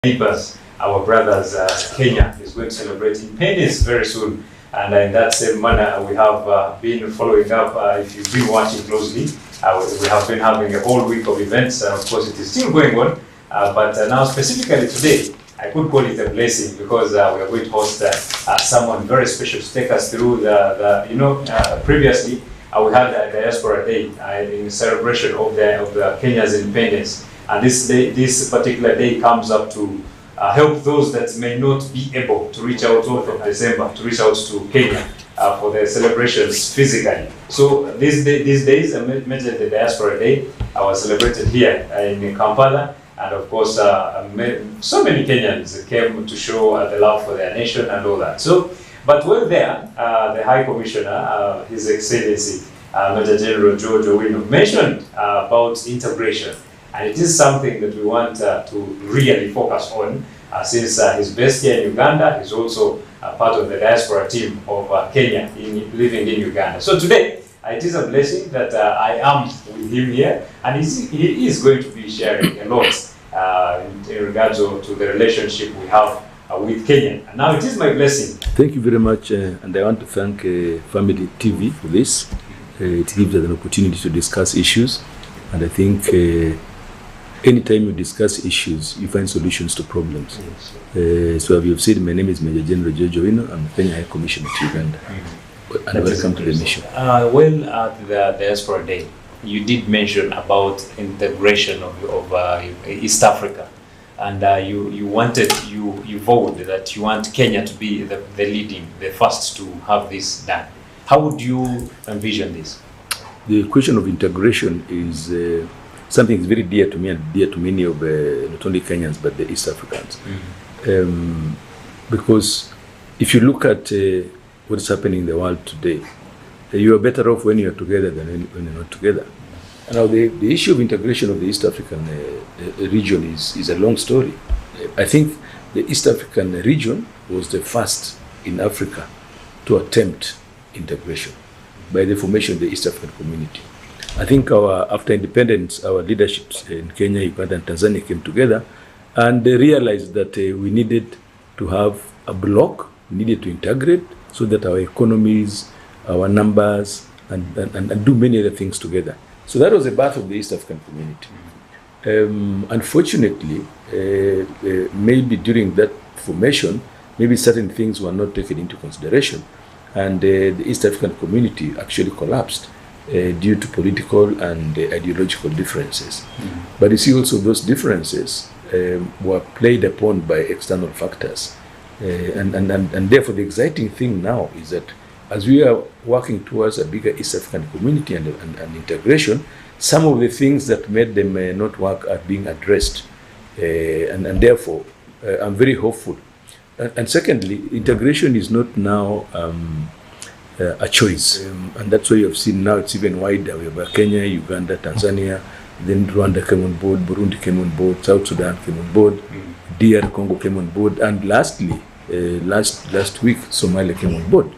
neighbors, our brothers, Kenya is going to celebrate independence very soon. And in that same manner, we have been following up. If you've been watching closely, we have been having a whole week of events. Of course, it is still going on. But now specifically today, I could call it a blessing because we are going to host someone very special to take us through previously we had a Diaspora Day in celebration of the Kenya's independence. And this particular day comes up to help those that may not be able to reach out 12th of December, to reach out to Kenya for the celebrations physically. So these days, I mentioned the Diaspora Day, was celebrated here in Kampala. And of course, so many Kenyans came to show the love for their nation and all that. So, but when there, the High Commissioner, His Excellency, Major General George Owinow, mentioned about integration. And it is something that we want to really focus on since he's based here in Uganda. He's also part of the diaspora team of Kenya living in Uganda. So today, it is a blessing that I am with him here, and he is going to be sharing a lot in regards to the relationship we have with Kenya. And now it is my blessing. Thank you very much, and I want to thank Family TV for this. It gives us an opportunity to discuss issues, and I think anytime you discuss issues, you find solutions to problems. Yes. So as you have said, my name is Major General George Owinow. I'm the Kenya High Commissioner to Uganda. And welcome to the mission. Well, at the Diaspora Day, you did mention about integration of East Africa, and you vowed that you want Kenya to be the first to have this done. How would you envision this? The question of integration is something that's very dear to me and dear to many of not only Kenyans but the East Africans. Mm-hmm. Because if you look at what is happening in the world today, you are better off when you are together than when you're not together. Now, the issue of integration of the East African region is a long story. I think the East African region was the first in Africa to attempt integration by the formation of the East African Community. I think after independence, our leaderships in Kenya, Uganda, and Tanzania came together, and they realized that we needed to have a bloc, we needed to integrate, so that our economies, our numbers, and do many other things together. So that was the birth of the East African Community. Unfortunately, maybe during that formation, maybe certain things were not taken into consideration, and the East African Community actually collapsed due to political and ideological differences. Mm-hmm. But you see also those differences were played upon by external factors. And therefore the exciting thing now is that as we are working towards a bigger East African community and integration, some of the things that made them not work are being addressed. And therefore, I'm very hopeful. And secondly, integration is not now a choice. And that's why you have seen now it's even wider. We have Kenya, Uganda, Tanzania, then Rwanda came on board, Burundi came on board, South Sudan came on board, DR Congo came on board, and lastly, last week, Somalia came on board.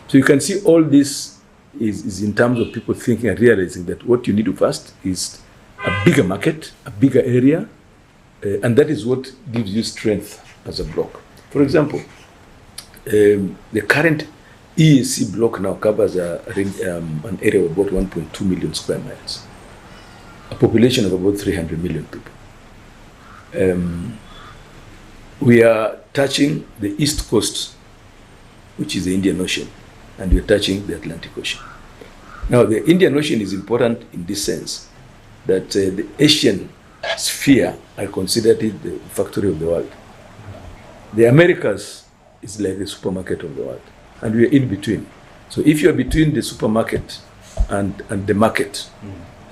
So you can see all this is in terms of people thinking and realizing that what you need to first is a bigger market, a bigger area, and that is what gives you strength as a bloc. For example, the current EAC bloc now covers an area of about 1.2 million square miles, a population of about 300 million people. We are touching the east coast, which is the Indian Ocean, and we are touching the Atlantic Ocean. Now, the Indian Ocean is important in this sense that the Asian sphere, I consider it the factory of the world. The Americas is like the supermarket of the world, and we are in between. So if you are between the supermarket and the market,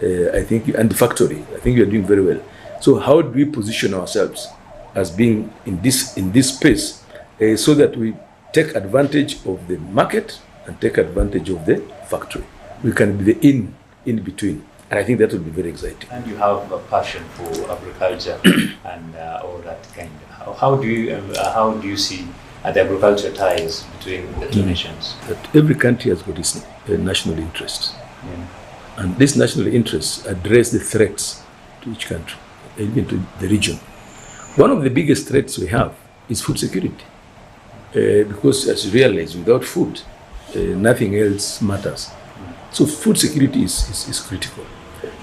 I think, and the factory, I think you are doing very well. So how do we position ourselves as being in this space so that we take advantage of the market and take advantage of the factory? We can be the in between, and I think that will be very exciting. And you have a passion for agriculture and all that kind. How do you see the agriculture ties between the two nations? That every country has got its national interests, and these national interests address the threats to each country, even to the region. One of the biggest threats we have is food security. Because as you realize, without food, nothing else matters. So food security is critical.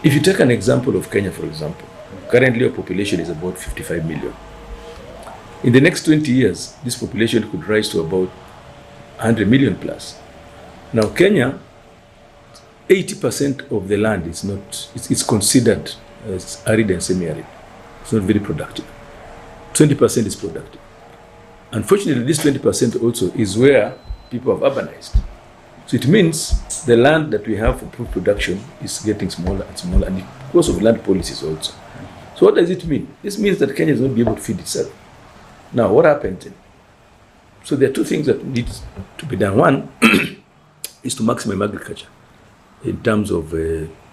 If you take an example of Kenya, for example, currently our population is about 55 million. In the next 20 years, this population could rise to about 100 million plus. Now, Kenya, 80% of the land is not, it's considered as arid and semi-arid. It's not very productive. 20% is productive. Unfortunately, this 20% also is where people have urbanized. So it means the land that we have for food production is getting smaller and smaller, and because of land policies also. So what does it mean? This means that Kenya is not be able to feed itself. Now, what happened then? So there are two things that need to be done. One is to maximize agriculture in terms of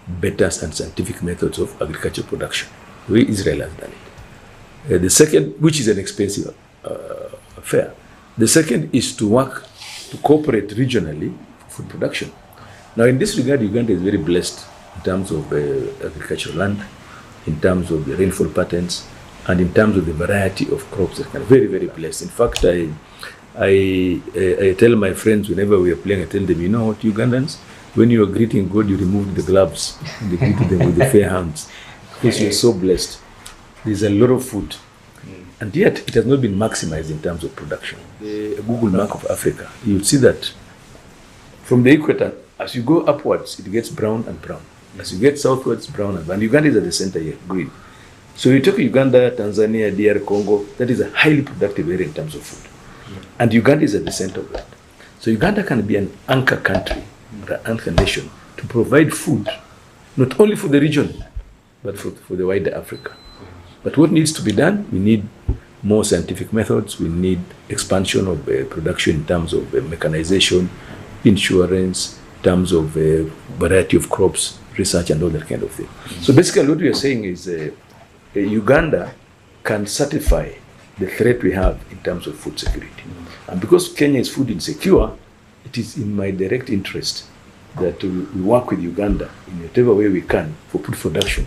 better and scientific methods of agricultural production. The way Israel has done it. The second, which is an expensive affair. The second is to work to cooperate regionally for food production. Now, in this regard, Uganda is very blessed in terms of agricultural land, in terms of the rainfall patterns, and in terms of the variety of crops that are very, very blessed. In fact, I tell my friends whenever we are playing, I tell them, you know what, Ugandans, when you are greeting God, you remove the gloves and you greet them with the fair hands, because you are so blessed. There's a lot of food, and yet it has not been maximized in terms of production. The Google map of Africa, you'll see that from the equator, as you go upwards, it gets brown and brown. As you get southwards, brown and brown. Uganda is at the center here, green. So you take Uganda, Tanzania, DR Congo, that is a highly productive area in terms of food. And Uganda is at the center of that. So Uganda can be an anchor country, or an anchor nation, to provide food, not only for the region, but for the wider Africa. But what needs to be done? We need more scientific methods. We need expansion of production in terms of mechanization, insurance, in terms of variety of crops, research, and all that kind of thing. So basically what we are saying is Uganda can certify the threat we have in terms of food security. And because Kenya is food insecure, it is in my direct interest that we work with Uganda in whatever way we can for food production,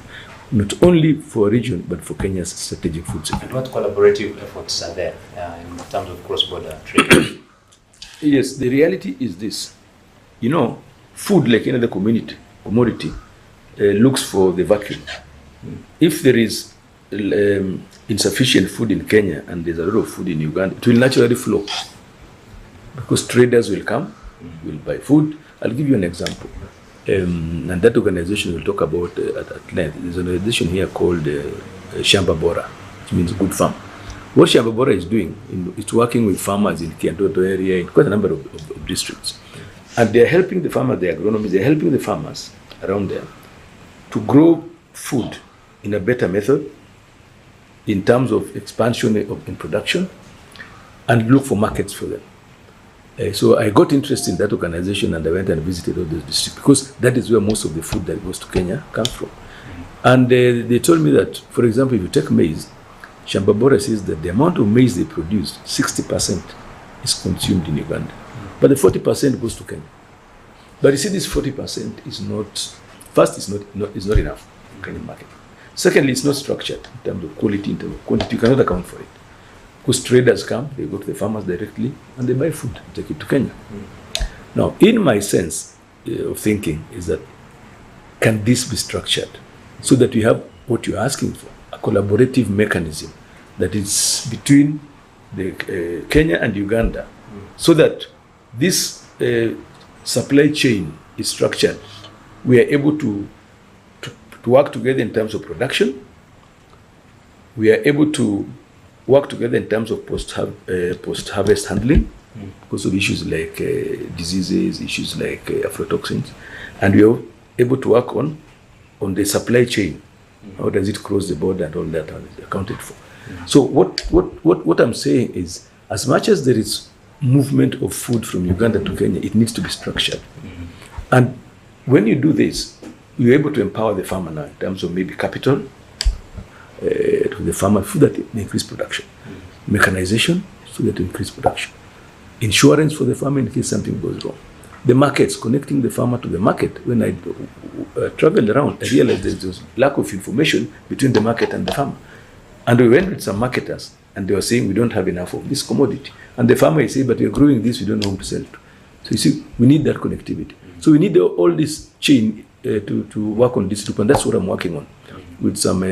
not only for a region, but for Kenya's strategic food security. And what collaborative efforts are there in terms of cross-border trade? Yes, the reality is this. You know, food, like any other commodity, looks for the vacuum. If there is insufficient food in Kenya and there's a lot of food in Uganda, it will naturally flow. Because traders will come, will buy food. I'll give you an example. And that organization we'll talk about at length. There's an organization here called Shamba Bora, which means good farm. What Shamba Bora is doing, it's working with farmers in Kiandoto area, in quite a number of districts. And they're helping the farmers, the agronomists, they're helping the farmers around there to grow food in a better method in terms of expansion in production and look for markets for them. So I got interested in that organization and I went and visited all those districts because that is where most of the food that goes to Kenya comes from. And they told me that, for example, if you take maize, Shamba Bora says that the amount of maize they produce, 60% is consumed in Uganda. But the 40% goes to Kenya. But you see, this 40% is not, first, it's not enough for Kenyan market. Secondly, it's not structured in terms of quality, in terms of quantity. You cannot account for it. Because traders come, they go to the farmers directly, and they buy food, take it to Kenya. Now, in my sense of thinking is that, can this be structured so that we have what you're asking for, a collaborative mechanism that is between the Kenya and Uganda, so that this supply chain is structured. We are able to work together in terms of production. We are able to work together in terms of post-harvest handling because of issues like diseases, issues like aflatoxins. And we are able to work on the supply chain. How does it cross the border and all that is accounted for. So what I'm saying is, as much as there is movement of food from Uganda to Kenya, it needs to be structured. And when you do this, you're able to empower the farmer now in terms of maybe capital to the farmer, so that they increase production. Mechanization, so that they increase production. Insurance for the farmer in case something goes wrong. The markets, connecting the farmer to the market. When I traveled around, I realized there's lack of information between the market and the farmer. And we went with some marketers, and they were saying we don't have enough of this commodity. And the farmer is saying, but we're growing this, we don't know who to sell to. So you see, we need that connectivity. So we need all this chain to work on this loop, and that's what I'm working on with some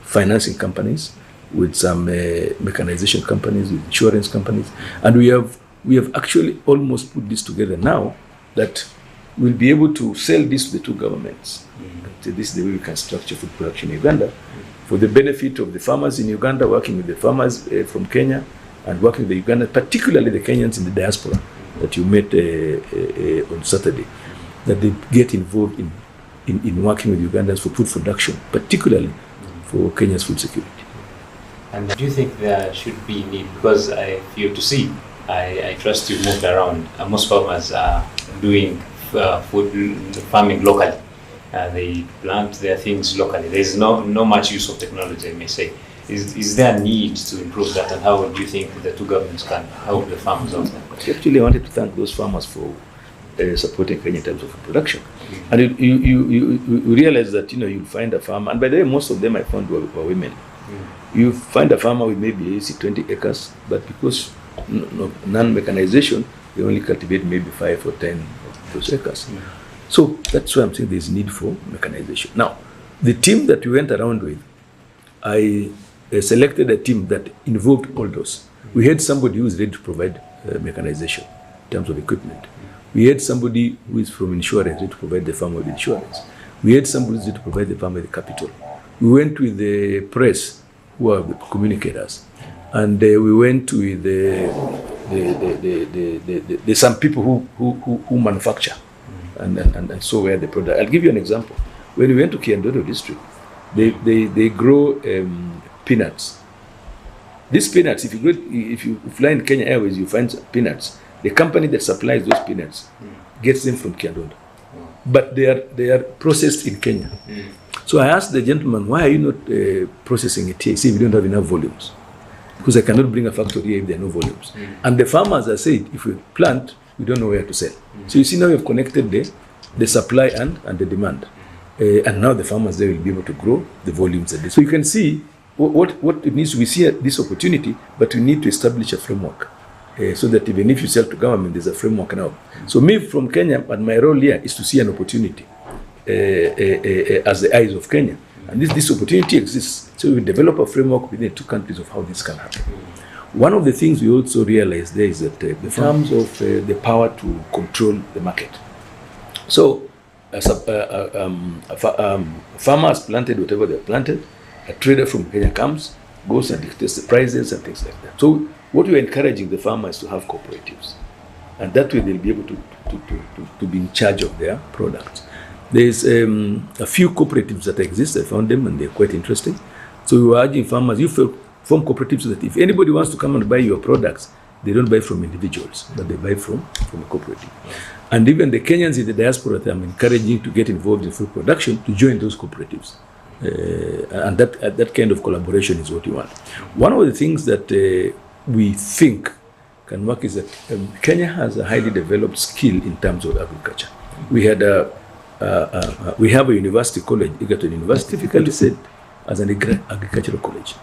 financing companies, with some mechanization companies, with insurance companies, and we have actually almost put this together now that we'll be able to sell this to the two governments. This is the way we can structure food production in Uganda for the benefit of the farmers in Uganda, working with the farmers from Kenya, and working with the Uganda, particularly the Kenyans in the diaspora that you met on Saturday, that they get involved in working with Ugandans for food production, particularly for Kenya's food security. And do you think there should be need, because I feel to see, I trust you moved around, most farmers are doing food farming locally. They plant their things locally. There's no much use of technology, I may say. Is there a need to improve that, and how do you think the two governments can help the farmers out there? Actually, I wanted to thank those farmers for supporting Kenya in terms of production. And you realize that you'll find a farmer, and by the way, most of them I found were women. You find a farmer with maybe 20 acres, but because non-mechanization, they only cultivate maybe 5 or 10 of those acres. So that's why I'm saying there's need for mechanization. Now, the team that we went around with, I selected a team that involved all those. We had somebody who is ready to provide mechanization in terms of equipment. We had somebody who is from insurance, ready to provide the farmer with insurance. We had somebody who is ready to provide the farmer with capital. We went with the press, who are the communicators, and we went with some people who manufacture and so where the product. I'll give you an example. When we went to Kiandodo district, they grow peanuts. These peanuts, if you fly in Kenya Airways, you find peanuts. The company that supplies those peanuts gets them from Kiandodo, but they are processed in Kenya. So I asked the gentleman, why are you not processing it here? See, we don't have enough volumes, because I cannot bring a factory here if there are no volumes. And the farmers are saying, if we plant, we don't know where to sell. So you see, now we have connected the supply and the demand. And now the farmers there will be able to grow the volumes. So you can see what it needs. We see this opportunity, but we need to establish a framework so that even if you sell to government, there's a framework now. So me from Kenya, and my role here is to see an opportunity as the eyes of Kenya. And this opportunity exists. So we develop a framework within the two countries of how this can happen. One of the things we also realize there is that in terms of the power to control the market. So a farmer has planted whatever they have planted, a trader from Kenya comes, goes and dictates the prices and things like that. So what we are encouraging the farmers to have cooperatives, and that way they'll be able to be in charge of their products. There's a few cooperatives that exist. I found them and they're quite interesting. So we were urging farmers, you form cooperatives so that if anybody wants to come and buy your products, they don't buy from individuals, but they buy from a cooperative. And even the Kenyans in the diaspora, I'm encouraging to get involved in food production to join those cooperatives. And that kind of collaboration is what we want. One of the things that we think can work is that Kenya has a highly developed skill in terms of agriculture. We have a university college, Egerton University, typically said as an agricultural college.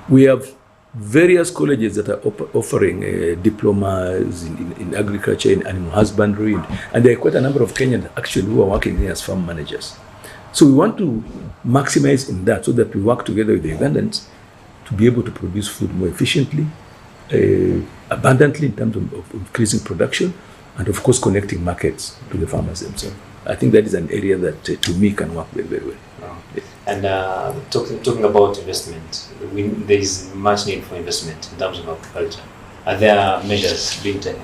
We have various colleges that are offering diplomas in agriculture, in animal husbandry, and there are quite a number of Kenyans actually who are working here as farm managers. So we want to maximize in that so that we work together with the Ugandans to be able to produce food more efficiently, abundantly in terms of increasing production, and of course connecting markets to the farmers themselves. I think that is an area that to me can work very, very well. Wow. And talking about investment, there is much need for investment in terms of agriculture. Are there measures being taken?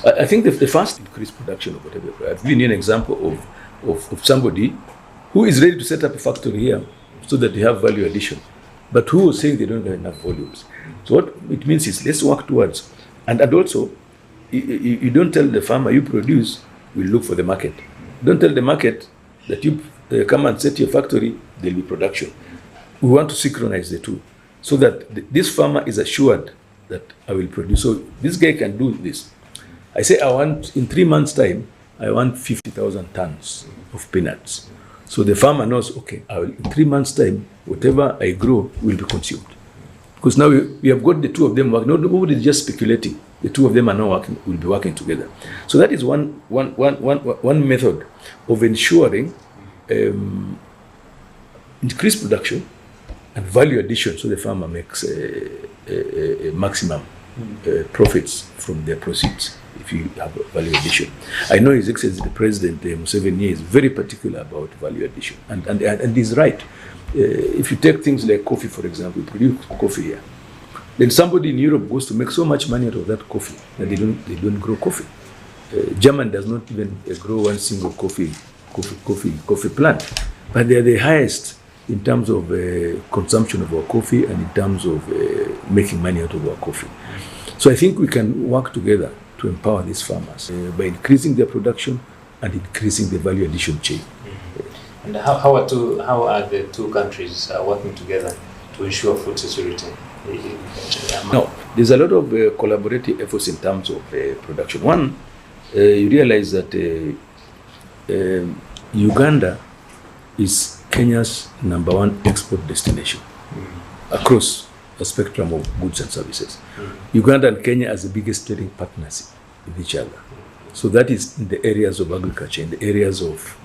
I think the first increase production of whatever. I've given you an example of somebody who is ready to set up a factory here so that they have value addition, but who is saying they don't have enough volumes. So what it means is let's work towards, and also you don't tell the farmer you produce, we'll look for the market. Don't tell the market that you come and set your factory, there'll be production. We want to synchronize the two so that this farmer is assured that I will produce. So this guy can do this. I say I want, in 3 months' time, I want 50,000 tons of peanuts. So the farmer knows, okay, in 3 months' time, whatever I grow will be consumed. Because now we have got the two of them working. Nobody is just speculating. The two of them are now will be working together. So that is one method of ensuring increased production and value addition, so the farmer makes a maximum profits from their proceeds if you have value addition. I know His Excellency the President Museveni is very particular about value addition, and he's right. If you take things like coffee, for example, we produce coffee here. Then somebody in Europe goes to make so much money out of that coffee that they don't grow coffee. German does not even grow one single coffee plant, but they are the highest in terms of consumption of our coffee and in terms of making money out of our coffee. So I think we can work together to empower these farmers by increasing their production and increasing the value addition chain. And how are the two countries working together to ensure food security? Now, there's a lot of collaborative efforts in terms of production. One, you realize that Uganda is Kenya's #1 export destination across a spectrum of goods and services. Uganda and Kenya are the biggest trading partners with each other. So that is in the areas of agriculture, in the areas of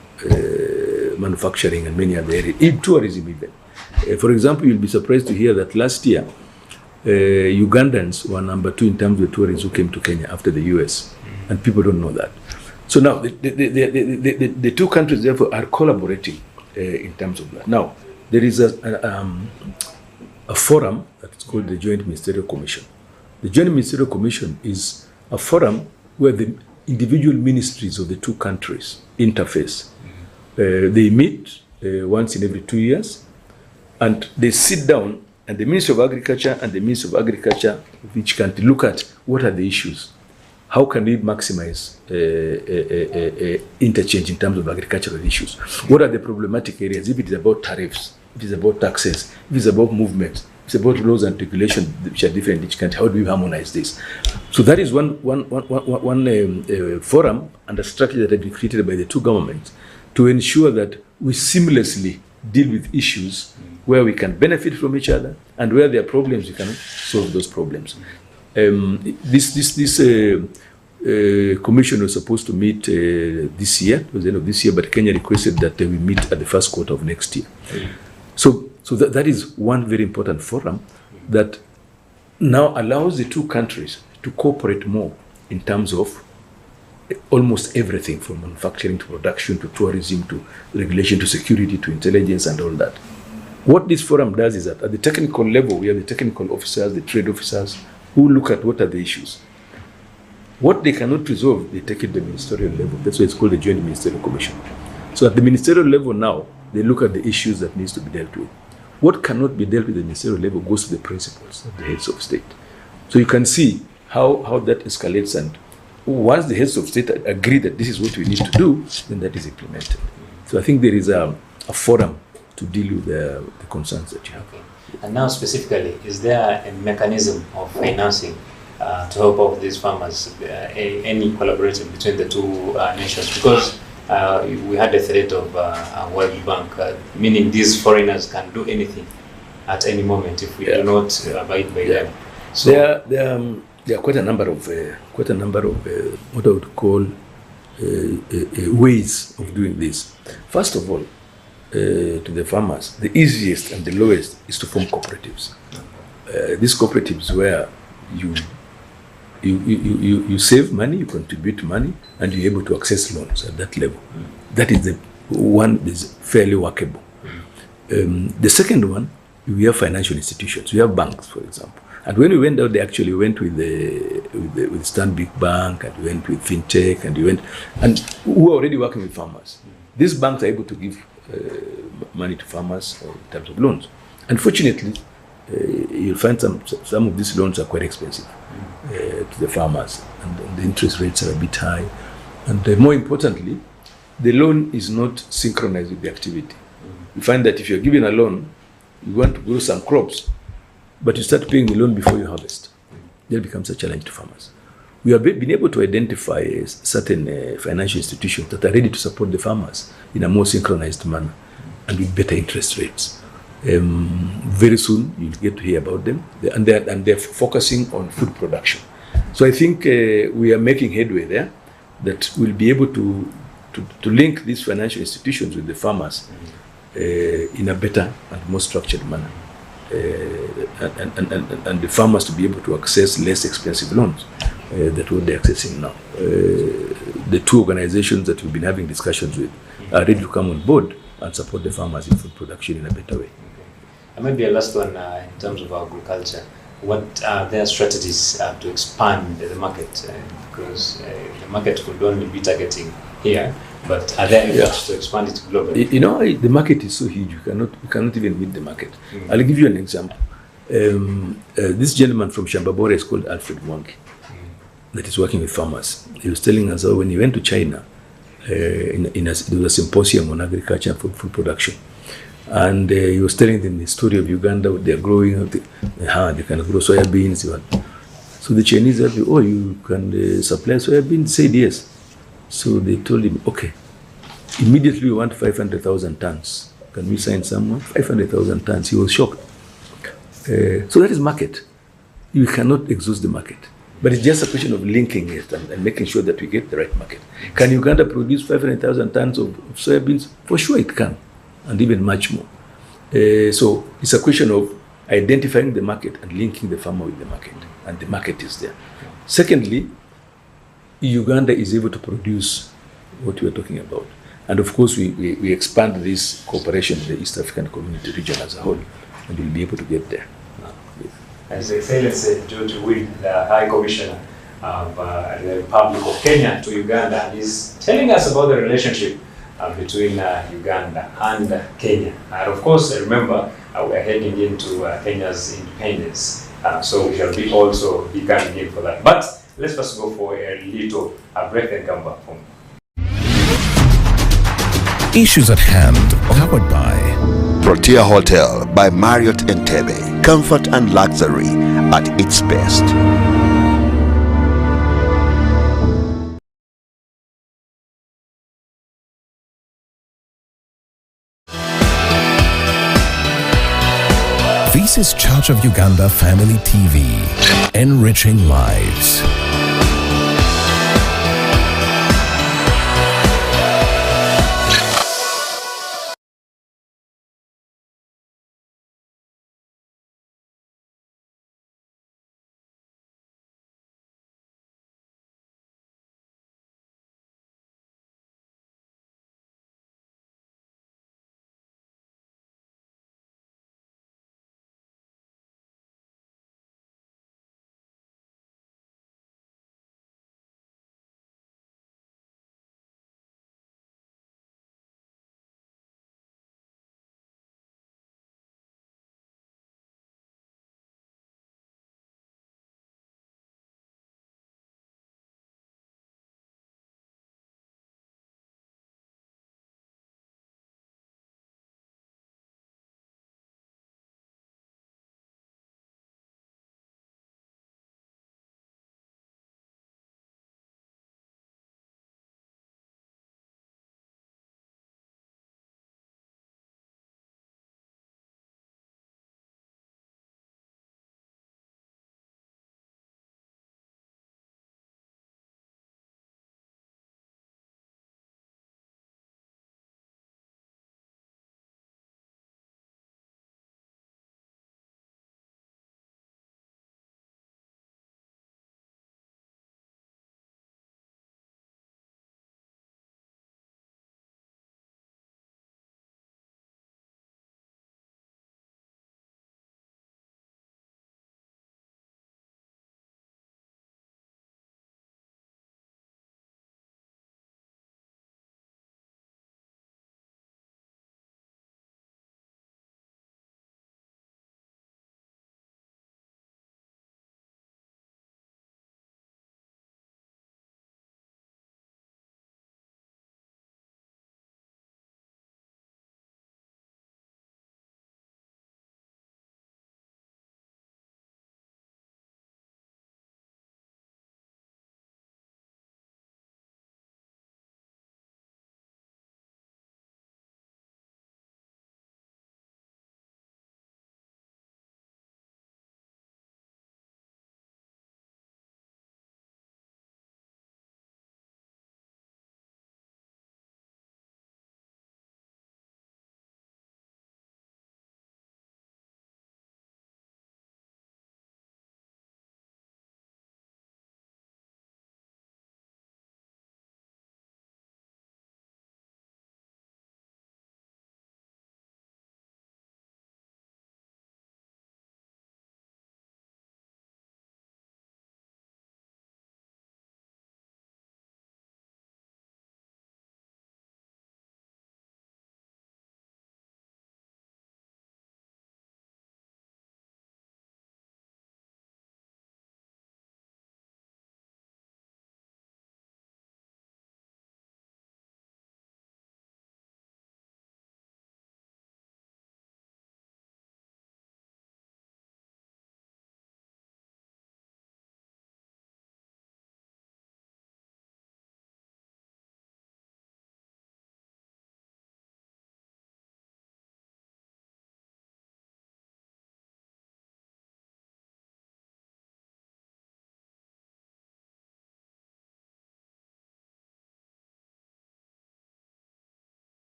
manufacturing and many other areas, in tourism even. For example, you'll be surprised to hear that last year, Ugandans were #2 in terms of tourists who came to Kenya after the US, and people don't know that. So now the two countries therefore are collaborating in terms of that. Now there is a forum that's called the Joint Ministerial Commission. The Joint Ministerial Commission is a forum where the individual ministries of the two countries interface. They meet once in every 2 years, and they sit down, and the Ministry of Agriculture and the Ministry of Agriculture of each country look at what are the issues. How can we maximize interchange in terms of agricultural issues? What are the problematic areas? If it is about tariffs, if it's about taxes, if it's about movement, if it's about laws and regulations which are different in each country, how do we harmonize this? So that is one forum and a structure that has been created by the two governments to ensure that we seamlessly deal with issues where we can benefit from each other, and where there are problems, we can solve those problems. This commission was supposed to meet this year, it was the end of this year, but Kenya requested that we meet at the first quarter of next year. So that is one very important forum that now allows the two countries to cooperate more in terms of almost everything, from manufacturing to production to tourism to regulation to security to intelligence and all that. What this forum does is that at the technical level, we have the technical officers, the trade officers, who look at what are the issues. What they cannot resolve, they take it to the ministerial level. That's why it's called the Joint Ministerial Commission. So at the ministerial level now, they look at the issues that needs to be dealt with. What cannot be dealt with at the ministerial level goes to the principals, the heads of state. So you can see how that escalates, and once the heads of state agree that this is what we need to do, then that is implemented. So I think there is a forum to deal with the concerns that you have. Okay. And now specifically, is there a mechanism of financing to help out these farmers, any collaboration between the two nations? Because we had the threat of a World Bank, meaning these foreigners can do anything at any moment if we do not abide by them. So there are quite a number of what I would call ways of doing this. First of all, to the farmers, the easiest and the lowest is to form cooperatives. These cooperatives where you save money, you contribute money, and you're able to access loans at that level. That is the one that is fairly workable. The second one, we have financial institutions. We have banks, for example. And when we went out, they actually went with Stanbic Bank, and we went with FinTech, and we were already working with farmers. These banks are able to give money to farmers in terms of loans. Unfortunately, you'll find some of these loans are quite expensive to the farmers, and the interest rates are a bit high. And more importantly, the loan is not synchronized with the activity. You find that if you're given a loan, you want to grow some crops, but you start paying the loan before you harvest. That becomes a challenge to farmers. we have been able to identify certain financial institutions that are ready to support the farmers in a more synchronized manner and with better interest rates. Very soon you'll get to hear about them, and they're focusing on food production. So I think we are making headway there, that we'll be able to link these financial institutions with the farmers in a better and more structured manner, and the farmers to be able to access less expensive loans that what they're accessing now. The two organizations that we've been having discussions with are ready to come on board and support the farmers in food production in a better way. And maybe a last one in terms of agriculture. What are their strategies to expand the market? Because the market could only be targeting here, but are there efforts to expand it globally? You know, the market is so huge, you cannot even meet the market. I'll give you an example. This gentleman from Shambabora is called Alfred Mwangi, that is working with farmers. He was telling us how when he went to China, there was a symposium on agriculture and food production. And he was telling them the story of Uganda, what they're growing, they can grow soybeans. So the Chinese said, oh, you can supply soybeans? He said yes. So they told him, okay, immediately we want 500,000 tons. Can we sign someone? 500,000 tons. He was shocked. So that is market. You cannot exhaust the market. But it's just a question of linking it and making sure that we get the right market. Can Uganda produce 500,000 tons of soybeans? For sure it can, and even much more. So it's a question of identifying the market and linking the farmer with the market, and the market is there. Secondly, Uganda is able to produce what we are talking about. And of course, we expand this cooperation in the East African Community region as a whole, and we'll be able to get there. His Excellency George Owinow, the High Commissioner of the Republic of Kenya to Uganda, and he's telling us about the relationship between Uganda and Kenya. And of course, remember, we're heading into Kenya's independence, so we shall be also be coming in for that. But let's first go for a little break and come back home. Issues at hand, powered by Protea Hotel by Marriott Entebbe. Comfort and luxury at its best. This is Church of Uganda Family TV, enriching lives.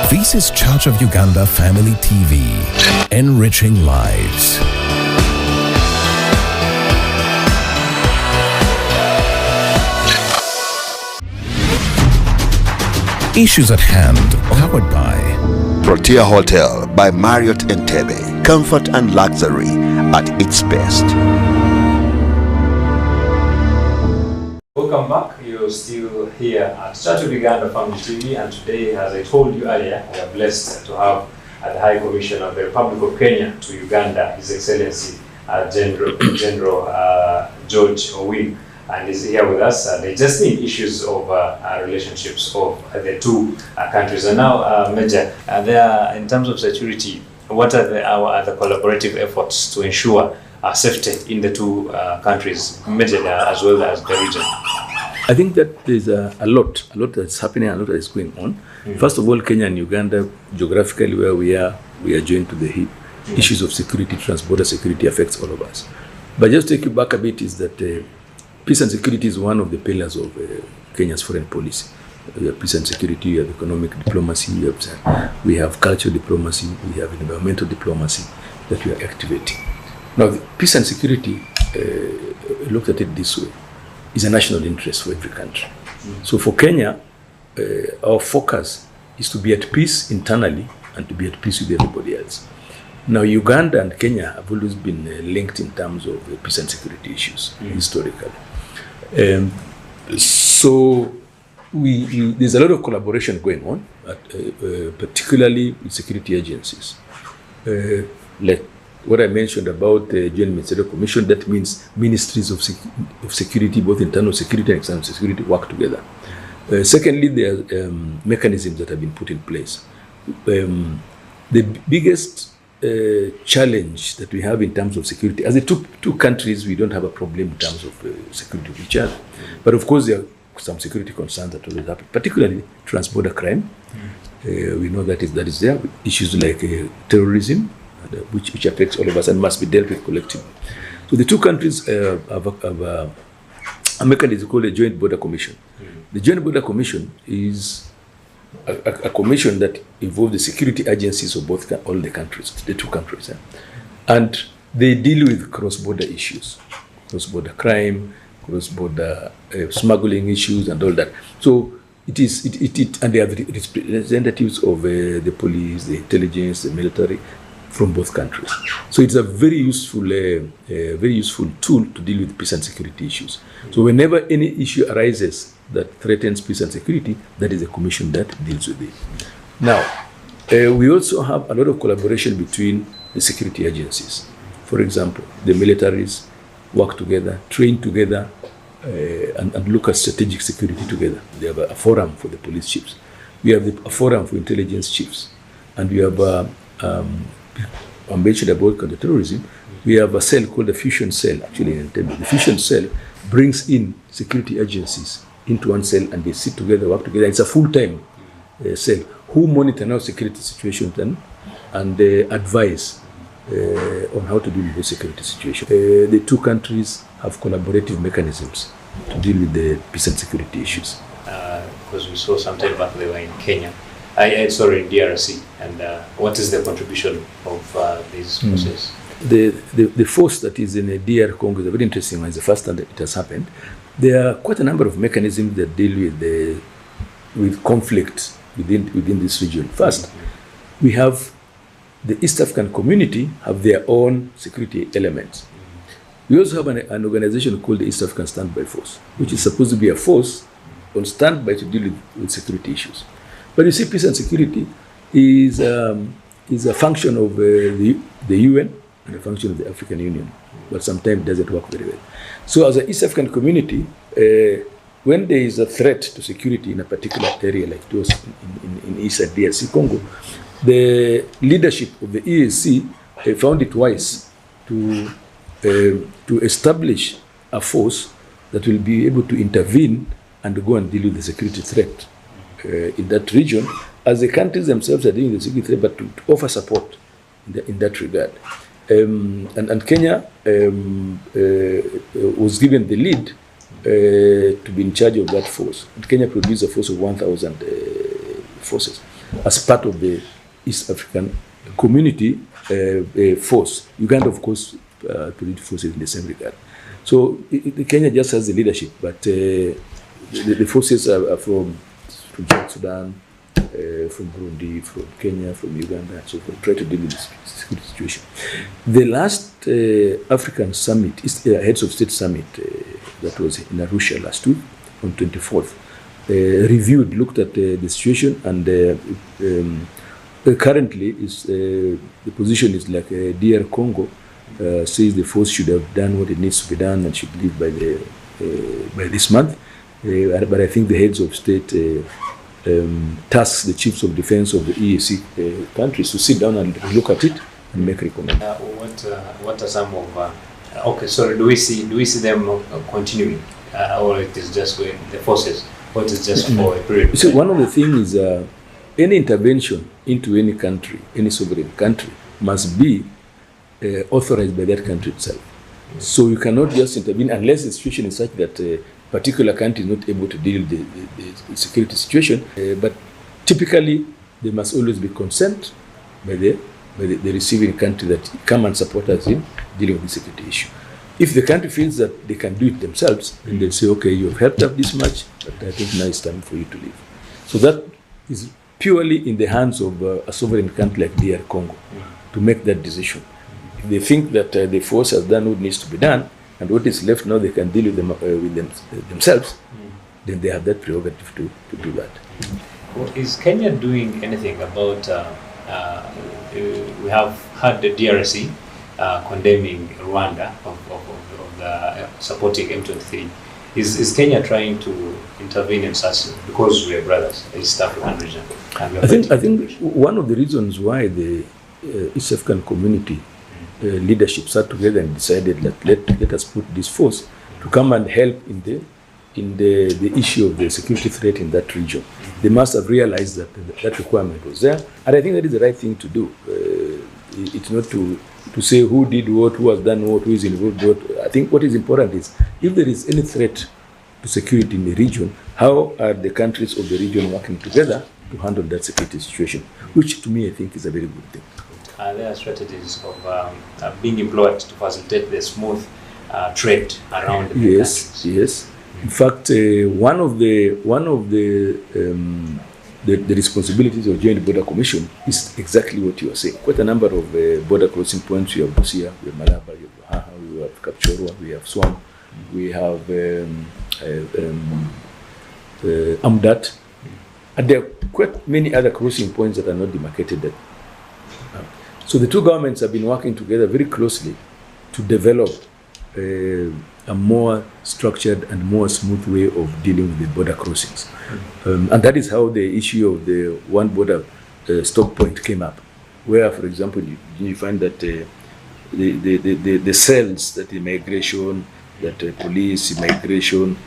This is Church of Uganda Family TV, enriching lives. Issues at hand, powered by Protea Hotel by Marriott Entebbe. Comfort and luxury at its best. Welcome back. You're still here at Church of Uganda Family TV, and today, as I told you earlier, we are blessed to have the High Commissioner of the Republic of Kenya to Uganda, His Excellency General George Owinow, and is here with us. They're just in issues of relationships of the two countries. And now, Major, there in terms of security, what are the collaborative efforts to ensure safety in the two countries, Major, as well as the region? I think that there's a lot that's happening, a lot that is going on. First of all, Kenya and Uganda, geographically where we are joined to the hip. Issues of security, transborder security affects all of us. But just take you back a bit is that peace and security is one of the pillars of Kenya's foreign policy. We have peace and security, we have economic diplomacy, we have cultural diplomacy, we have environmental diplomacy that we are activating. Now, the peace and security, looked at it this way, is a national interest for every country. So for Kenya, our focus is to be at peace internally and to be at peace with everybody else. Now, Uganda and Kenya have always been linked in terms of peace and security issues, historically. So there's a lot of collaboration going on, particularly with security agencies. Like what I mentioned about the Joint Ministerial Commission, that means ministries of security, both internal security and external security, work together. Secondly, there are mechanisms that have been put in place. The biggest challenge that we have in terms of security, as the two countries, we don't have a problem in terms of security of each other. But of course, there are some security concerns that always happen, particularly transborder crime. We know that is there. Issues like terrorism, which affects all of us and must be dealt with collectively. So the two countries have a mechanism called a Joint Border Commission. The Joint Border Commission is a commission that involves the security agencies of all the countries, the two countries. And they deal with cross-border issues, cross-border crime, cross-border smuggling issues and all that. So and they have representatives of the police, the intelligence, the military, from both countries. So it's a very useful tool to deal with peace and security issues. So whenever any issue arises that threatens peace and security, that is a commission that deals with it. Now, we also have a lot of collaboration between the security agencies. For example, the militaries work together, train together, and look at strategic security together. They have a forum for the police chiefs. We have a forum for intelligence chiefs. And we have I mentioned about counterterrorism. We have a cell called the Fusion Cell, actually in Entebbe. The Fusion Cell brings in security agencies into one cell and they sit together, work together. It's a full-time cell who monitor now security situations and advise on how to deal with the security situation. The two countries have collaborative mechanisms to deal with the peace and security issues. Because we saw some time back they were in Kenya. In DRC, and what is the contribution of these forces? The force that is in the DR Congo is a very interesting one. It's the first time that it has happened. There are quite a number of mechanisms that deal with conflict within this region. First, we have the East African community have their own security elements. We also have an organization called the East African Standby Force, which is supposed to be a force on standby to deal with security issues. But you see, peace and security is a function of the UN and a function of the African Union, but sometimes it doesn't work very well. So as an East African community, when there is a threat to security in a particular area, like those in East and DRC Congo, the leadership of the EAC found it wise to establish a force that will be able to intervene and go and deal with the security threat in that region, as the countries themselves are dealing with the security threat, but to offer support in that regard. And Kenya was given the lead to be in charge of that force. And Kenya produced a force of 1,000 forces. as part of the East African Community force. Uganda, of course, to lead forces in the same regard. So Kenya just has the leadership, but the forces are from South Sudan, from Burundi, from Kenya, from Uganda, and so forth, try to deal with this security situation. The last African summit, Heads of State Summit, that was in Arusha last week, on 24th, looked at the situation, and currently the position is like DR Congo says the force should have done what it needs to be done and should leave by this month. But I think the heads of state tasks the chiefs of defense of the EAC countries to sit down and look at it and make recommendations. What are some of okay? Sorry, do we see them continuing, or it is just going the forces? What is just for a period? So one of the things is any intervention into any country, any sovereign country, must be authorized by that country itself. So you cannot just intervene unless the situation is such that a particular country is not able to deal with the security situation. But typically, there must always be consent by the receiving country that come and support us in dealing with the security issue. If the country feels that they can do it themselves, then they'll say, okay, you've helped us this much, but I think now it's time for you to leave. So that is purely in the hands of a sovereign country like DR Congo to make that decision. If they think that the force has done what needs to be done, and what is left now they can deal with themselemselves, then they have that prerogative to do that. Well, is Kenya doing anything about, we have had the DRC condemning Rwanda of the supporting M23. Is Kenya trying to intervene in such, because we are brothers, East African region? I think one of the reasons why the East African community leadership sat together and decided that let us put this force to come and help in the issue of the security threat in that region. They must have realized that that requirement was there, and I think that is the right thing to do. It's not to say who did what, who has done what, who is involved what. I think what is important is if there is any threat to security in the region, how are the countries of the region working together to handle that security situation, which to me I think is a very good thing. There are strategies of being employed to facilitate the smooth trade around the countries. Yes. In fact, one of the responsibilities of Joint Border Commission is exactly what you are saying. Quite a number of border crossing points. We have Busia, we have Malaba, we have Haha, we have Kapchorwa, we have Swam, we have Amdat, and there are quite many other crossing points that are not demarcated. So the two governments have been working together very closely to develop a more structured and more smooth way of dealing with the border crossings. And that is how the issue of the one border stop point came up, where, for example, you find that the cells, that immigration, that police, immigration,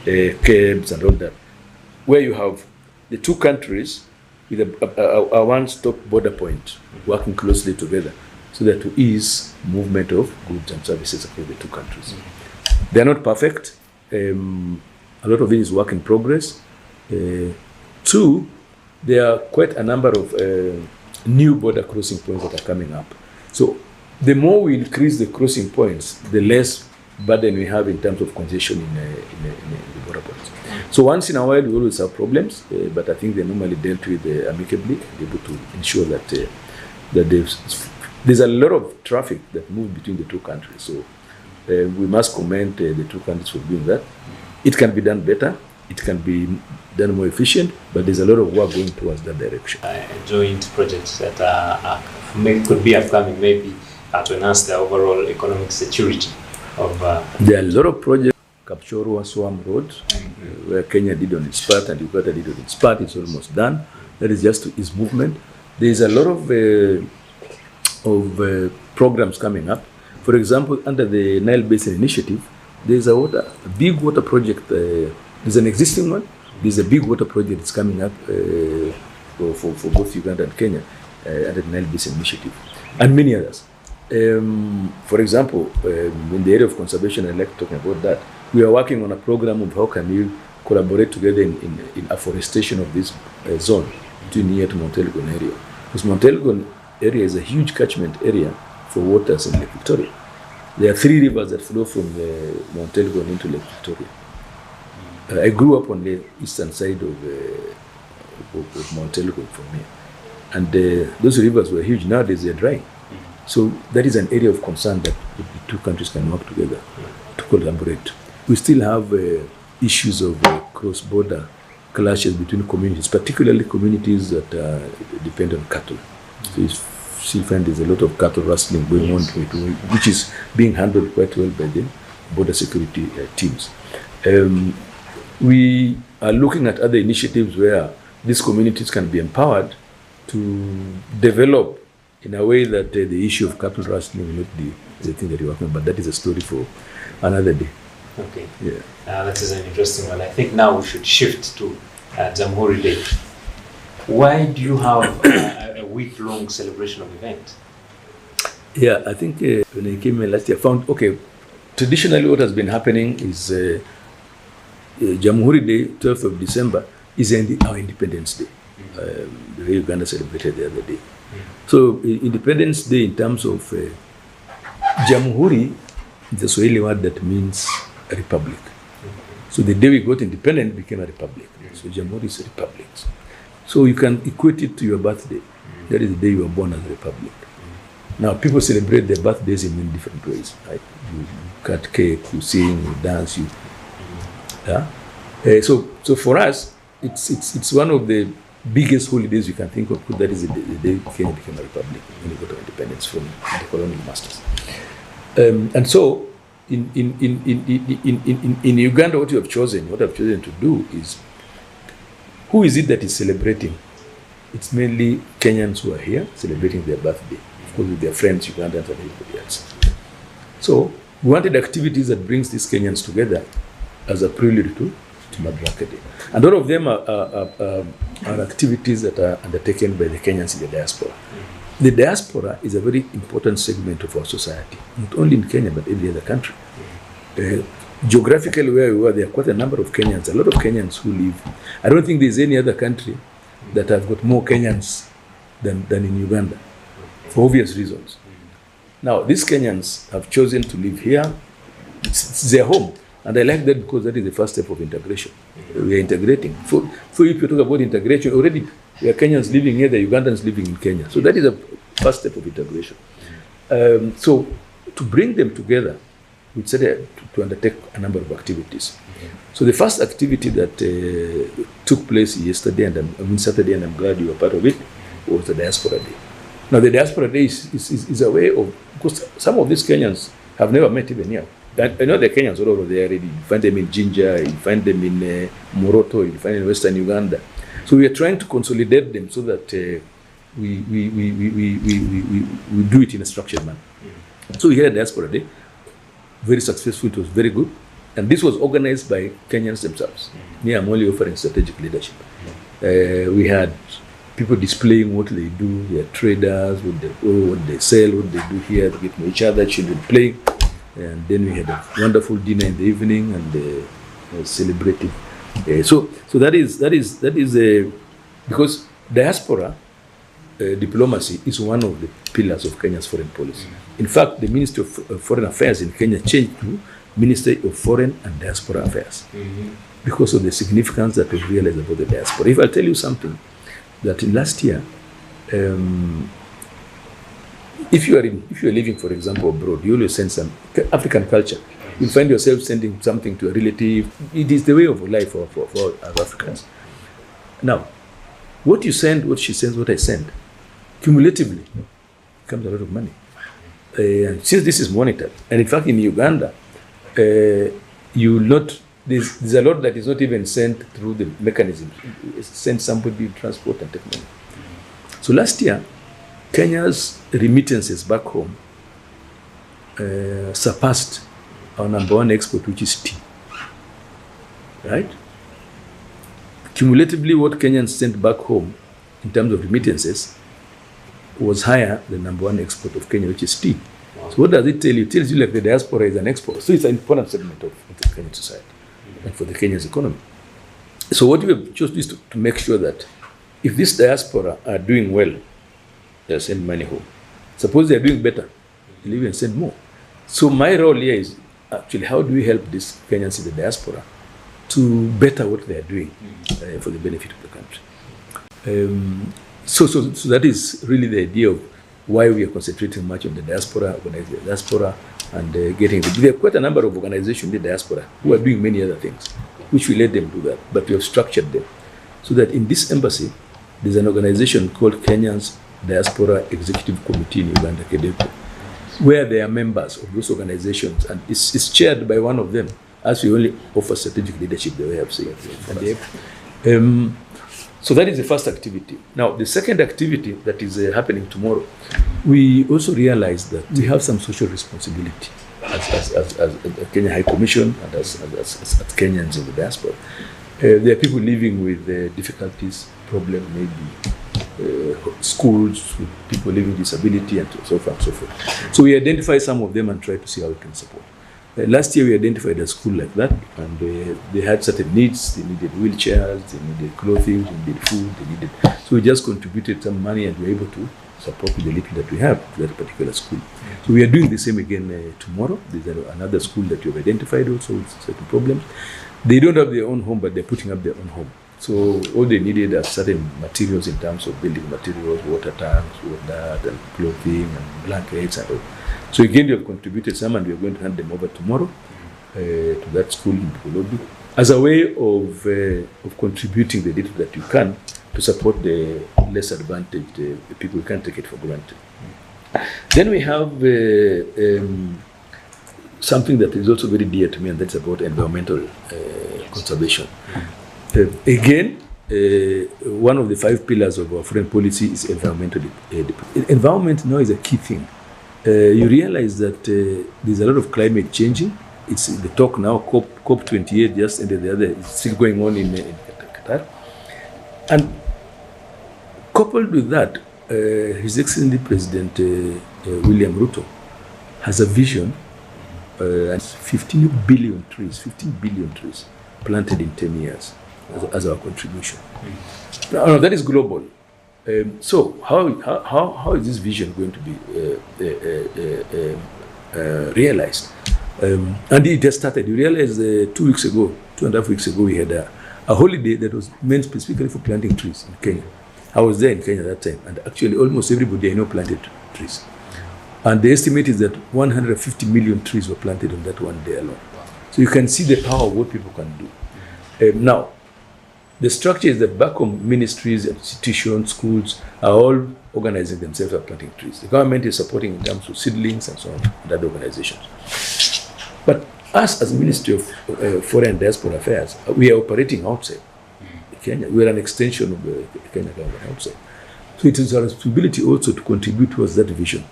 cabs and all that, where you have the two countries with a one-stop border point working closely together so that to ease movement of goods and services across the two countries. They are not perfect. A lot of it is work in progress. Two, there are quite a number of new border crossing points that are coming up. So the more we increase the crossing points, the less burden we have in terms of congestion in the border points. So once in a while we always have problems, but I think they're normally dealt with amicably, able to ensure that there's a lot of traffic that moves between the two countries. So we must commend the two countries for doing that. It can be done better, it can be done more efficient, but there's a lot of work going towards that direction. Joint projects that could be upcoming, maybe to enhance the overall economic security of. There are a lot of projects. Kapchorwa Swam Road, where Kenya did on its part and Uganda did on its part, it's almost done. That is just to ease movement. There is a lot of programs coming up. For example, under the Nile Basin Initiative, there's a big water project. There's an existing one. There's a big water project that's coming up for both Uganda and Kenya under the Nile Basin Initiative, and many others. For example, in the area of conservation, I'd like to talk about that. We are working on a program of how can we collaborate together in afforestation of this zone. between here to Mount Elgon area. Because Mount Elgon area is a huge catchment area for waters in Lake Victoria. There are 3 rivers that flow from Mount Elgon into Lake Victoria. I grew up on the eastern side of Mount Elgon from here. And those rivers were huge. Nowadays they're dry. So that is an area of concern that the 2 countries can work together to collaborate. We still have issues of cross-border clashes between communities, particularly communities that depend on cattle. So you still find there's a lot of cattle rustling going on, which is being handled quite well by the border security teams. We are looking at other initiatives where these communities can be empowered to develop in a way that the issue of cattle rustling will not be the thing that you're working on, but that is a story for another day. Okay. Yeah. That is an interesting one. I think now we should shift to Jamhuri Day. Why do you have a week-long celebration of event? Yeah, I think when I came in last year, I found, okay, traditionally what has been happening is Jamhuri Day, 12th of December, is our Independence Day. The way Uganda celebrated the other day. So Independence Day in terms of Jamhuri is a Swahili word that means a republic. So the day we got independent became a republic. So Jamhuri is a republic. So you can equate it to your birthday. That is the day you were born as a republic. Now people celebrate their birthdays in many different ways. Right? You cut cake, you sing, you dance, so for us, it's one of the biggest holidays you can think of. That is the day Kenya became a republic when we got our independence from the colonial masters. And so in Uganda, what I've chosen to do is, who is it that is celebrating? It's mainly Kenyans who are here celebrating their birthday, of course with their friends, Ugandans and everybody else. So we wanted activities that brings these Kenyans together as a prelude to Madaraka Day. And all of them are activities that are undertaken by the Kenyans in the diaspora. The diaspora is a very important segment of our society, not only in Kenya, but every other country. Geographically where we were, there are quite a number of Kenyans, a lot of Kenyans who live. I don't think there's any other country that have got more Kenyans than in Uganda, for obvious reasons. Now, these Kenyans have chosen to live here. It's their home. And I like that because that is the first step of integration. We are integrating. For if you talk about integration, already we are Kenyans living here, the Ugandans living in Kenya. So that is the first step of integration. So to bring them together, we decided to undertake a number of activities. So the first activity that took place yesterday, Saturday, and I'm glad you were part of it, was the Diaspora Day. Now the Diaspora Day is a way of, because some of these Kenyans have never met even here. I know the Kenyans all over there already. You find them in Jinja, you find them in Moroto, you find them in Western Uganda. So we are trying to consolidate them so that we do it in a structured manner. So we had a Diaspora Day, very successful, it was very good. And this was organized by Kenyans themselves. Me, I'm only offering strategic leadership. We had people displaying what they do, they are traders, what they sell, what they do here, they get to know each other, children playing. And then we had a wonderful dinner in the evening and celebrating. So that is because diaspora diplomacy is one of the pillars of Kenya's foreign policy. In fact, the Ministry of Foreign Affairs in Kenya changed to Ministry of Foreign and Diaspora Affairs because of the significance that we realized about the diaspora. If I tell you something, that in last year, if you are living, for example, abroad, you always send some African culture. You find yourself sending something to a relative. It is the way of life for as Africans. Now, what you send, what she sends, what I send, cumulatively becomes a lot of money. And since this is monitored, and in fact in Uganda, you will not. There's a lot that is not even sent through the mechanism. Send somebody to transport and take money. So last year, Kenya's remittances back home surpassed our number one export, which is tea. Right? Cumulatively, what Kenyans sent back home in terms of remittances was higher than number one export of Kenya, which is tea. So what does it tell you? It tells you like the diaspora is an export. So it's an important segment of the Kenyan society and for the Kenya's economy. So what we have chosen is to make sure that if this diaspora are doing well, they'll send money home. Suppose they're doing better, they'll even send more. So my role here is actually how do we help these Kenyans in the diaspora to better what they are doing for the benefit of the country. So that is really the idea of why we are concentrating much on the diaspora, organizing the diaspora, and getting. There are quite a number of organizations in the diaspora who are doing many other things, which we let them do that, but we have structured them so that in this embassy there's an organization called Kenyan's Diaspora Executive Committee in Uganda, KEDECO, where they are members of those organizations, and it's chaired by one of them, as we only offer strategic leadership, the way I've said. So that is the first activity. Now, the second activity that is happening tomorrow, we also realize that we have some social responsibility as a Kenya High Commission and as Kenyans in the diaspora. There are people living with difficulties, problems, maybe schools, with people living with disability, and so forth and so forth. So we identify some of them and try to see how we can support. Last year we identified a school like that, and they had certain needs. They needed wheelchairs, they needed clothing, they needed food, they needed. So we just contributed some money and we were able to support with the little that we have to that particular school. So we are doing the same again tomorrow. There's another school that we have identified also with certain problems. They don't have their own home, but they're putting up their own home. So all they needed are certain materials in terms of building materials, water tanks, all that, and clothing and blankets and all. So again, you have contributed some, and we are going to hand them over tomorrow to that school in Kolobi as a way of contributing the little that you can to support the less advantaged people. You can't take it for granted. Then we have something that is also very dear to me, and that's about environmental conservation. Again, one of the 5 pillars of our foreign policy is environmental. Environment now is a key thing. You realize that there's a lot of climate changing. It's the talk now, COP28 just ended the other, it's still going on in Qatar. And coupled with that, His Excellency President William Ruto has a vision, 15 billion trees planted in 10 years as our contribution. Now, that is global. So how is this vision going to be realized? And it just started. You realize 2.5 weeks ago, we had a holiday that was meant specifically for planting trees in Kenya. I was there in Kenya at that time, and actually almost everybody I know planted trees. And the estimate is that 150 million trees were planted on that one day alone. So you can see the power of what people can do. Now, the structure is that back home, ministries, institutions, schools are all organizing themselves for planting trees. The government is supporting in terms of seedlings and so on, and other organizations. But us as Ministry of Foreign and Diaspora Affairs, we are operating outside Kenya. We are an extension of the Kenya government outside. So it is our responsibility also to contribute towards that vision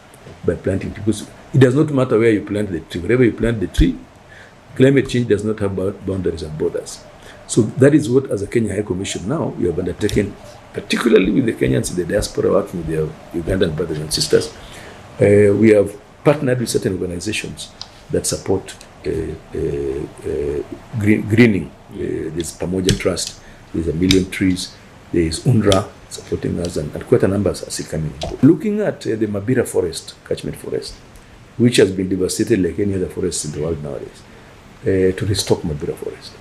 by planting, because it does not matter where you plant the tree. Wherever you plant the tree, climate change does not have boundaries and borders. So that is what, as a Kenya High Commission now, we have undertaken, particularly with the Kenyans in the diaspora working with their Ugandan brothers and sisters. We have partnered with certain organizations that support greening. There's Pamoja Trust, there's 1 Million Trees, there's UNRWA supporting us, and quite a number are still coming. Looking at the Mabira forest, catchment forest, which has been devastated like any other forest in the world nowadays, to restock Mabira forest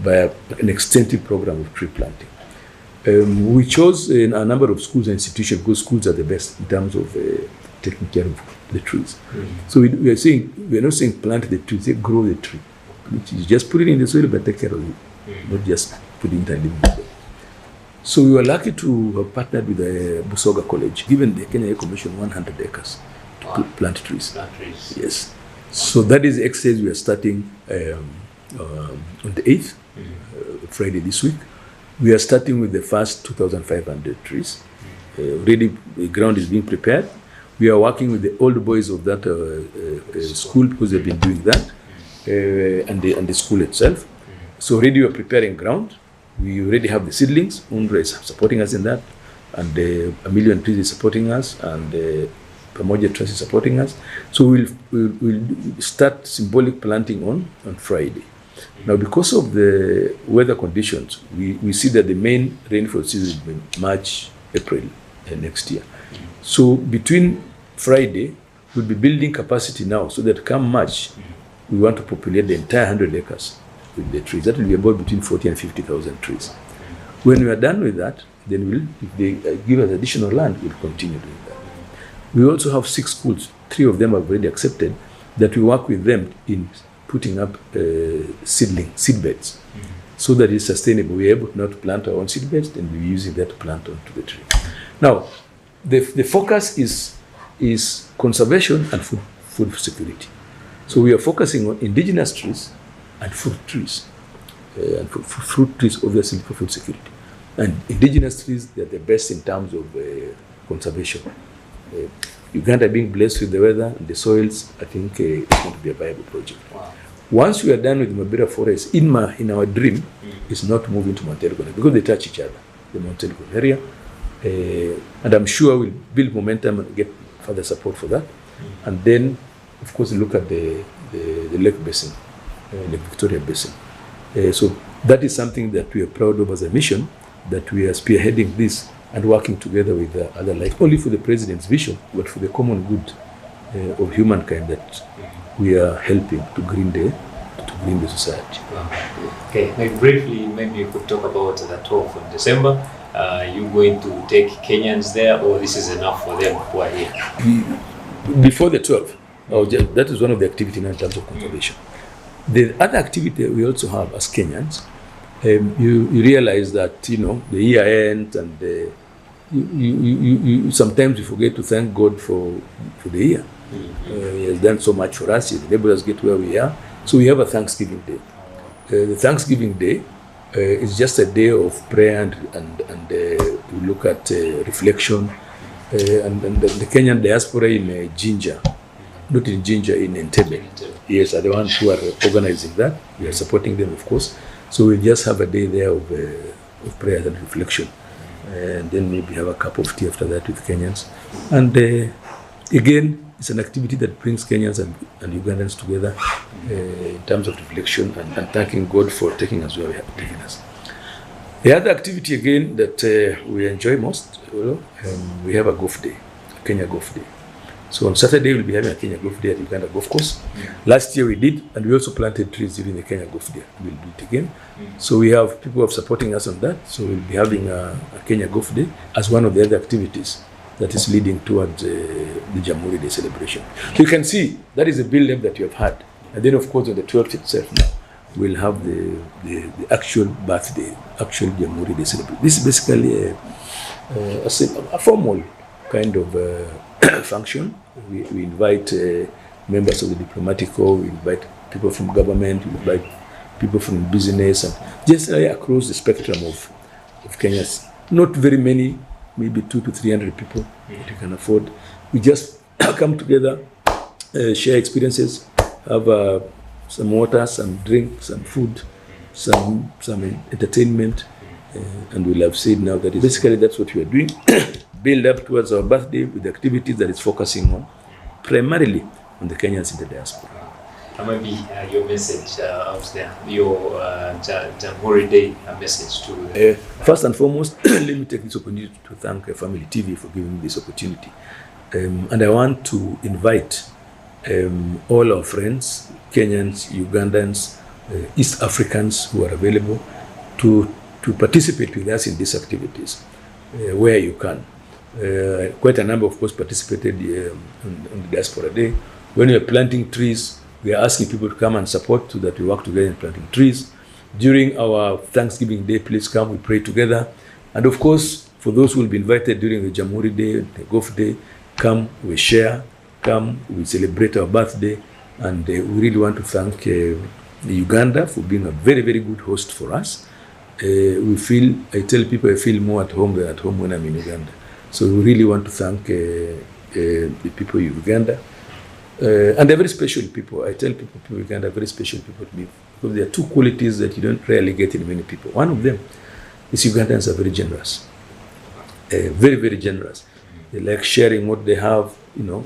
by an extensive program of tree planting. We chose a number of schools and institutions because schools are the best in terms of taking care of the trees. So we are not saying plant the tree, say grow the tree, which is just put it in the soil but take care of it, not just put it in and leave it. So we were lucky to have partnered with the Busoga College, given the Kenya High Commission 100 acres to plant trees. Yes. So that is the exercise we are starting on the 8th, Friday this week. We are starting with the first 2,500 trees. Already the ground is being prepared. We are working with the old boys of that school because they've been doing that, and the school itself. So already we are preparing ground. We already have the seedlings. UNRWA is supporting us in that, and 1 Million Trees is supporting us, and Pamoja Trust is supporting us. So we'll start symbolic planting on Friday. Now, because of the weather conditions, we see that the main rainfall season will be March, April next year. So between Friday, we'll be building capacity now so that come March, we want to populate the entire 100 acres with the trees. That will be about between 40 and 50,000 trees. When we are done with that, then if they give us additional land, we'll continue doing that. We also have 6 schools, 3 of them have already accepted, that we work with them in putting up seed beds, so that it's sustainable. We're able not to plant our own seed beds, and we're using that to plant onto the tree. Now, the focus is conservation and food security. So we are focusing on indigenous trees and fruit trees. And fruit trees, obviously, for food security. And indigenous trees, they're the best in terms of conservation. Uganda being blessed with the weather and the soils, I think it's going to be a viable project. Wow. Once we are done with the Mabera forest, in our dream, is not moving to Mount Elgon because they touch each other, the Mount Elgon area. And I'm sure we'll build momentum and get further support for that. And then, of course, look at the Lake Basin, Lake Victoria Basin. So that is something that we are proud of as a mission, that we are spearheading this and working together with other, like only for the president's vision, but for the common good of humankind, that we are helping to green the society. Wow. Okay, briefly, maybe you could talk about the 12th of December. Are you going to take Kenyans there, or this is enough for them who are here? Before the 12th, that is one of the activities in terms of conservation. The other activity we also have as Kenyans, you realize that the year ends, and you sometimes you forget to thank God for the year. He has done so much for us. He enabled us to get where we are. So we have a Thanksgiving Day. The Thanksgiving Day is just a day of prayer and we look at reflection. And the Kenyan diaspora in Jinja, not in Jinja, in Entebbe. Yes, are the ones who are organizing that. We are supporting them, of course. So we just have a day there of prayer and reflection. And then maybe have a cup of tea after that with Kenyans. And again, it's an activity that brings Kenyans and Ugandans together in terms of reflection and thanking God for taking us where we have taken us. The other activity again that we enjoy most, we have a golf day, a Kenya Golf Day. So on Saturday we'll be having a Kenya Golf Day at Uganda Golf Course. Last year we did, and we also planted trees during the Kenya Golf Day. We'll do it again. So we have people who are supporting us on that. So we'll be having a Kenya Golf Day as one of the other activities that is leading towards the Jamhuri Day celebration. So you can see that is a build-up that you have had. And then of course on the 12th itself now, we'll have the actual birthday, actual Jamhuri Day celebration. This is basically a formal kind of function. We invite members of the diplomatic corps, we invite people from government, we invite people from business, and just across the spectrum of Kenya's. Not very many, maybe 200 to 300 people that you can afford. We just come together, share experiences, have some water, some drink, some food, some entertainment, and we'll have said now that basically that's what we are doing. Build up towards our birthday with activities that is focusing on primarily on the Kenyans in the diaspora. Maybe your message out there, your Jamhuri Day message to first and foremost, let me take this opportunity to thank Family TV for giving me this opportunity. And I want to invite all our friends, Kenyans, Ugandans, East Africans who are available to participate with us in these activities where you can. Quite a number, of course, participated on the Diaspora Day. When we are planting trees, we are asking people to come and support so that we work together in planting trees. During our Thanksgiving Day, please come, we pray together. And of course, for those who will be invited during the Jamhuri Day, the Golf Day, come, we share, come, we celebrate our birthday. And we really want to thank Uganda for being a very, very good host for us. I tell people I feel more at home than at home when I'm in Uganda. So we really want to thank the people in Uganda. And they're very special people. I tell people in Uganda are very special people to me, because there are two qualities that you don't rarely get in many people. One of them is Ugandans are very generous. Very, very generous. They like sharing what they have, and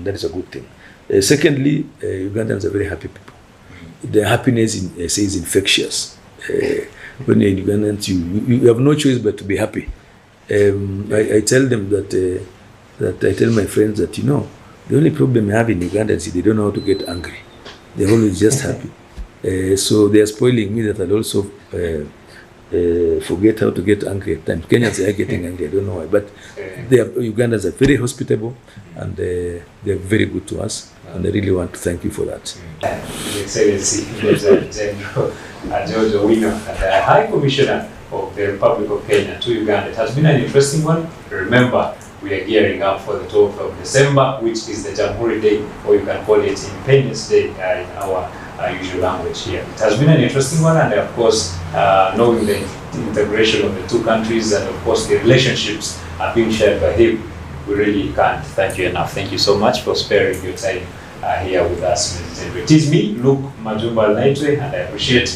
that is a good thing. Secondly, Ugandans are very happy people. the happiness says infectious. When you're in Uganda, you have no choice but to be happy. I tell them that I tell my friends that, you know, the only problem I have in Uganda is they don't know how to get angry. They're always just happy. So they are spoiling me that I'll also forget how to get angry at times. Kenyans are getting angry, I don't know why. But Ugandans are very hospitable and they're very good to us. And I really want to thank you for that. His Excellency, General George Owinow, the High Commissioner of the Republic of Kenya to Uganda. It has been an interesting one. Remember, we are gearing up for the 12th of December, which is the Jamhuri Day, or you can call it Independence Day in our usual language here. It has been an interesting one, and of course, knowing the integration of the two countries and of course the relationships are being shared by him, we really can't thank you enough. Thank you so much for sparing your time here with us, Mr. It is me, Luke Majumba Naitwe, and I appreciate